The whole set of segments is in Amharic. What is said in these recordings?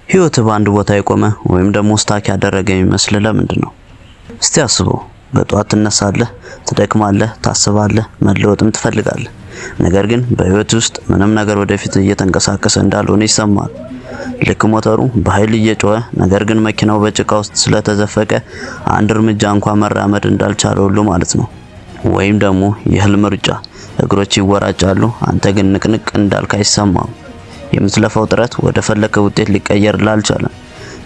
ህይወት በአንድ ቦታ የቆመ ወይም ደግሞ ስታክ ያደረገ የሚመስል ለምንድን ነው? እስቲ አስበው። በጧት ትነሳለህ፣ ትደክማለህ፣ ታስባለህ፣ መለወጥም ትፈልጋለህ። ነገር ግን በህይወት ውስጥ ምንም ነገር ወደፊት እየተንቀሳቀሰ እንዳልሆነ ይሰማል። ልክ ሞተሩ በኃይል እየጮኸ ነገር ግን መኪናው በጭቃ ውስጥ ስለተዘፈቀ አንድ እርምጃ እንኳን መራመድ እንዳልቻለ ሁሉ ማለት ነው። ወይም ደግሞ የህልም ሩጫ፣ እግሮች ይወራጫሉ፣ አንተ ግን ንቅንቅ እንዳልክ አይሰማም። የምትለፋው ጥረት ወደ ፈለከው ውጤት ሊቀየርልህ አልቻለም።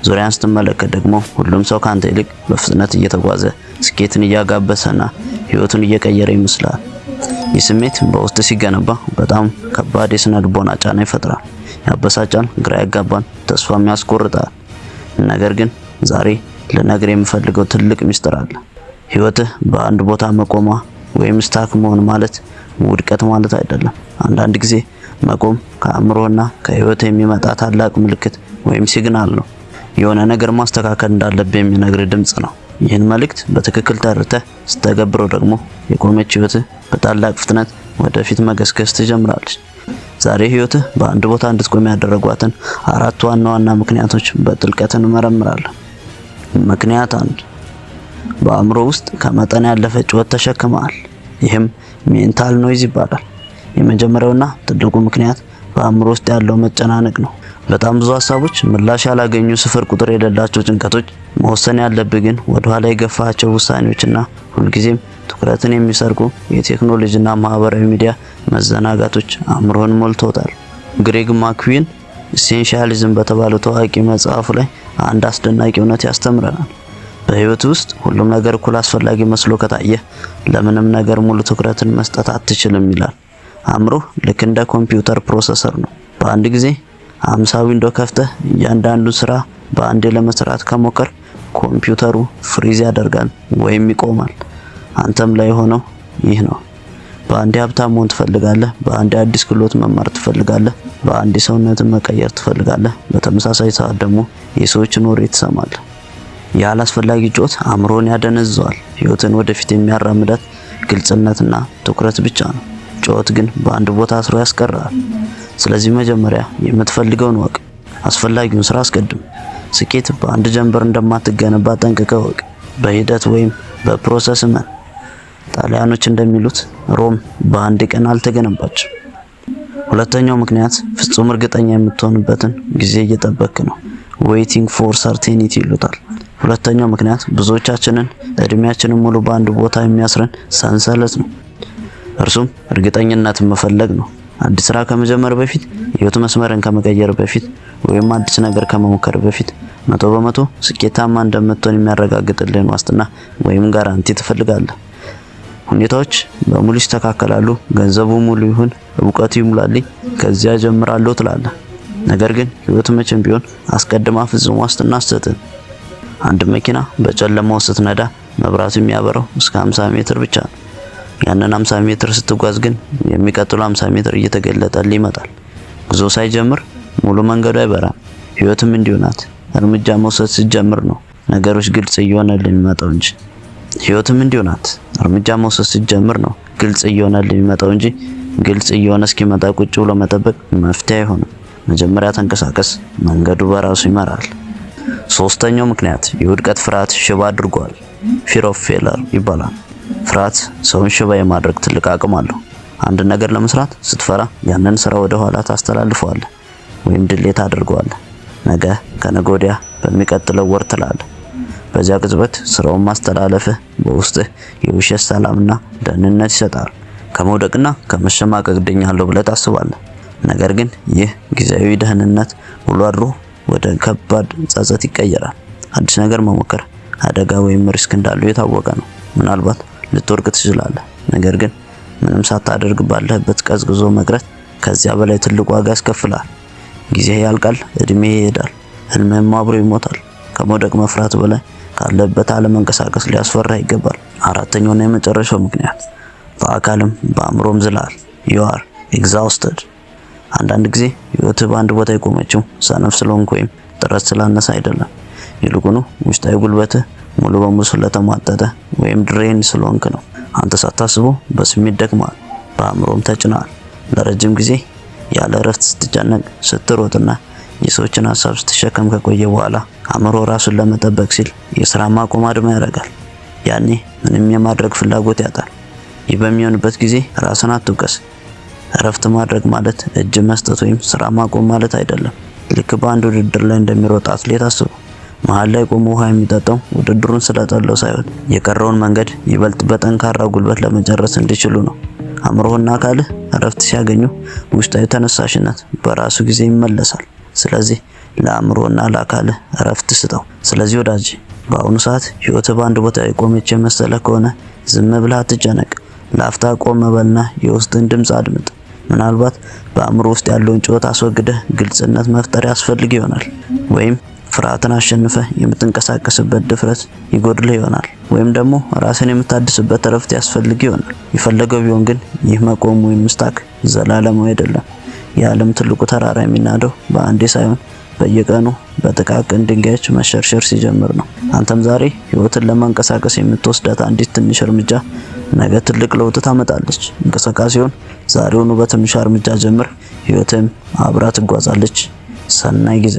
ዙሪያን ስትመለከት ደግሞ ሁሉም ሰው ካንተ ይልቅ በፍጥነት እየተጓዘ ስኬትን እያጋበሰና ህይወቱን እየቀየረ ይመስላል። ይህ ስሜት በውስጥ ሲገነባ በጣም ከባድ የስነ ልቦና ጫና ይፈጥራል። ያበሳጫል፣ ግራ ያጋባል፣ ተስፋም ያስቆርጣል። ነገር ግን ዛሬ ልነግርህ የምፈልገው ትልቅ ሚስጥር አለ። ህይወትህ በአንድ ቦታ መቆሟ ወይም ስታክ መሆን ማለት ውድቀት ማለት አይደለም። አንዳንድ ጊዜ መቆም ከአእምሮና ከህይወት የሚመጣ ታላቅ ምልክት ወይም ሲግናል ነው። የሆነ ነገር ማስተካከል እንዳለብህ የሚነግር ድምጽ ነው። ይህን መልእክት በትክክል ተረድተህ ስትተገብረው ደግሞ የቆመች ህይወትህ በታላቅ ፍጥነት ወደፊት መገስገስ ትጀምራለች። ዛሬ ህይወትህ በአንድ ቦታ እንድትቆም ያደረጓትን አራት ዋና ዋና ምክንያቶች በጥልቀት እንመረምራለን። ምክንያት 1፣ በአእምሮ ውስጥ ከመጠን ያለፈ ጩኸት ተሸክመሃል። ይህም ሜንታል ኖይዝ ይባላል። የመጀመሪያውና ትልቁ ምክንያት በአእምሮ ውስጥ ያለው መጨናነቅ ነው። በጣም ብዙ ሀሳቦች፣ ምላሽ ያላገኙ ስፍር ቁጥር የሌላቸው ጭንቀቶች፣ መወሰን ያለብህ ግን ወደ ኋላ የገፋቸው ውሳኔዎችና ሁልጊዜም ትኩረትን የሚሰርቁ የቴክኖሎጂና ማህበራዊ ሚዲያ መዘናጋቶች አእምሮን ሞልተውታል። ግሬግ ማክዊን ኢሴንሻሊዝም በተባለው ታዋቂ መጽሐፉ ላይ አንድ አስደናቂ እውነት ያስተምረናል። በህይወት ውስጥ ሁሉም ነገር እኩል አስፈላጊ መስሎ ከታየ ለምንም ነገር ሙሉ ትኩረትን መስጠት አትችልም ይላል። አእምሮ ልክ እንደ ኮምፒውተር ፕሮሰሰር ነው። በአንድ ጊዜ 50 ዊንዶ ከፍተህ እያንዳንዱ ስራ በአንዴ ለመስራት ከሞከር ኮምፒውተሩ ፍሪዝ ያደርጋል ወይም ይቆማል። አንተም ላይ ሆነው ይህ ነው። በአንዴ ሀብታም መሆን ትፈልጋለህ፣ በአንዴ አዲስ ክህሎት መማር ትፈልጋለህ፣ በአንዴ ሰውነትን መቀየር ትፈልጋለህ። በተመሳሳይ ሰዓት ደግሞ የሰዎችን ወሬ ትሰማለህ። ያላስፈላጊ ጩኸት አእምሮን ያደነዝዘዋል። ህይወትን ወደፊት የሚያራምዳት ግልጽነትና ትኩረት ብቻ ነው። ጩኸት ግን በአንድ ቦታ አስሮ ያስቀራል። ስለዚህ መጀመሪያ የምትፈልገውን ወቅ፣ አስፈላጊውን ስራ አስቀድም። ስኬት በአንድ ጀንበር እንደማትገነባ ጠንቅቀህ ወቅ። በሂደት ወይም በፕሮሰስ መን። ጣሊያኖች እንደሚሉት ሮም በአንድ ቀን አልተገነባችም። ሁለተኛው ምክንያት ፍጹም እርግጠኛ የምትሆንበትን ጊዜ እየጠበክ ነው። ዌይቲንግ ፎር ሰርቴኒቲ ይሉታል። ሁለተኛው ምክንያት ብዙዎቻችንን እድሜያችንን ሙሉ በአንድ ቦታ የሚያስረን ሰንሰለት ነው። እርሱም እርግጠኝነትን መፈለግ ነው። አዲስ ስራ ከመጀመር በፊት፣ የህይወት መስመርን ከመቀየር በፊት ወይም አዲስ ነገር ከመሞከር በፊት 100% ስኬታማ እንደምትሆን የሚያረጋግጥልህን ዋስትና ወይም ጋራንቲ ትፈልጋለህ። ሁኔታዎች በሙሉ ይስተካከላሉ፣ ገንዘቡ ሙሉ ይሁን፣ እውቀቱ ይሙላልኝ፣ ከዚያ ጀምራለሁ ትላለህ። ነገር ግን ህይወት መቼም ቢሆን አስቀድማ ፍጹም ዋስትና አትሰጥም። አንድ መኪና በጨለማው ስትነዳ መብራቱ የሚያበራው እስከ 50 ሜትር ብቻ ነው። ያንን 50 ሜትር ስትጓዝ ግን የሚቀጥለው 50 ሜትር እየተገለጠልህ ይመጣል። ጉዞ ሳይጀምር ሙሉ መንገዱ አይበራም። ህይወትም እንዲሁ ናት። እርምጃ መውሰድ ስትጀምር ነው ነገሮች ግልጽ እየሆነልህ የሚመጣው እንጂ ህይወትም እንዲሁ ናት። እርምጃ መውሰድ ስትጀምር ነው ግልጽ እየሆነልህ የሚመጣው እንጂ ግልጽ እየሆነ እስኪመጣ ቁጭ ብሎ መጠበቅ መፍትሄ አይሆንም። መጀመሪያ ተንቀሳቀስ፣ መንገዱ በራሱ ይመራል። ሶስተኛው ምክንያት የውድቀት ፍርሃት ሽባ አድርጓል። ፊር ኦፍ ፌለር ይባላል። ፍርሃት ሰውን ሽባ የማድረግ ትልቅ አቅም አለው። አንድ ነገር ለመስራት ስትፈራ ያንን ስራ ወደ ኋላ ታስተላልፈዋለህ ወይም ድሌት አድርገዋለህ። ነገ፣ ከነገ ወዲያ፣ በሚቀጥለው ወር ትላለህ። በዚያ ቅጽበት ስራውን ማስተላለፍህ በውስጥህ የውሸት ሰላምና ደህንነት ይሰጣል። ከመውደቅና ከመሸማቀቅ ድኛለሁ ብለህ ታስባለህ። ነገር ግን ይህ ጊዜያዊ ደህንነት ውሎ አድሮ ወደ ከባድ ጸጸት ይቀየራል። አዲስ ነገር መሞከር አደጋ ወይም ሪስክ እንዳለው የታወቀ ነው። ምናልባት ልትወርቅ ትችላለህ። ነገር ግን ምንም ሳታደርግ ባለህበት ቀዝቅዞ መቅረት ከዚያ በላይ ትልቅ ዋጋ ያስከፍላል። ጊዜ ያልቃል፣ እድሜ ይሄዳል፣ ህልምህም አብሮ ይሞታል። ከመውደቅ መፍራት በላይ ካለበት አለመንቀሳቀስ ሊያስፈራ ይገባል። አራተኛውና የመጨረሻው ምክንያት በአካልም በአእምሮም ዝላል። you are exhausted። አንዳንድ ጊዜ ህይወትህ በአንድ ቦታ የቆመችው ሰነፍ ስለሆንክ ወይም ጥረት ስላነሰ አይደለም። ይልቁኑ ውስጣዊ ጉልበትህ ሙሉ በሙሉ ስለተሟጠጠ ወይም ድሬን ስለሆንክ ነው። አንተ ሳታስበው በስሜት ደክመሃል፣ በአእምሮም ተጭነሃል። ለረጅም ጊዜ ያለ እረፍት ስትጨነቅ፣ ስትሮጥና የሰዎችን ሀሳብ ስትሸከም ከቆየ በኋላ አእምሮ ራሱን ለመጠበቅ ሲል የስራ ማቆም አድማ ያደርጋል። ያኔ ምንም የማድረግ ፍላጎት ያጣል። ይህ በሚሆንበት ጊዜ ራስን አትውቀስ። እረፍት ማድረግ ማለት እጅ መስጠት ወይም ስራ ማቆም ማለት አይደለም። ልክ በአንድ ውድድር ላይ እንደሚሮጥ አትሌት አስቡ። መሃል ላይ ቆሞ ውሃ የሚጠጣው ውድድሩን ስለጠለው ሳይሆን የቀረውን መንገድ ይበልጥ በጠንካራ ጉልበት ለመጨረስ እንዲችሉ ነው። አእምሮህና አካልህ እረፍት ሲያገኙ ውስጣዊ ተነሳሽነት በራሱ ጊዜ ይመለሳል። ስለዚህ ለአእምሮና ለአካልህ እረፍት ስጠው። ስለዚህ ወዳጅ በአሁኑ ሰዓት ህይወትህ በአንድ ቦታ የቆመች የመሰለ ከሆነ ዝም ብለህ አትጨነቅ። ለአፍታ ቆም በልና የውስጥን ድምፅ አድምጥ። ምናልባት በአእምሮ ውስጥ ያለውን ጩኸት አስወግደህ ግልጽነት መፍጠር ያስፈልግ ይሆናል። ወይም ፍርሃትን አሸንፈህ የምትንቀሳቀስበት ድፍረት ይጎድልህ ይሆናል። ወይም ደግሞ ራስን የምታድስበት እረፍት ያስፈልግ ይሆናል። የፈለገው ቢሆን ግን ይህ መቆም ወይም መስታክ ዘላለማዊ አይደለም። የዓለም ትልቁ ተራራ የሚናደው በአንዴ ሳይሆን በየቀኑ በጥቃቅን ድንጋዮች መሸርሸር ሲጀምር ነው። አንተም ዛሬ ህይወትን ለማንቀሳቀስ የምትወስዳት አንዲት ትንሽ እርምጃ ነገ ትልቅ ለውጥ ታመጣለች። እንቅስቃሴውን ዛሬውኑ በትንሽ እርምጃ ጀምር። ህይወትም አብራ ትጓዛለች። ሰናይ ጊዜ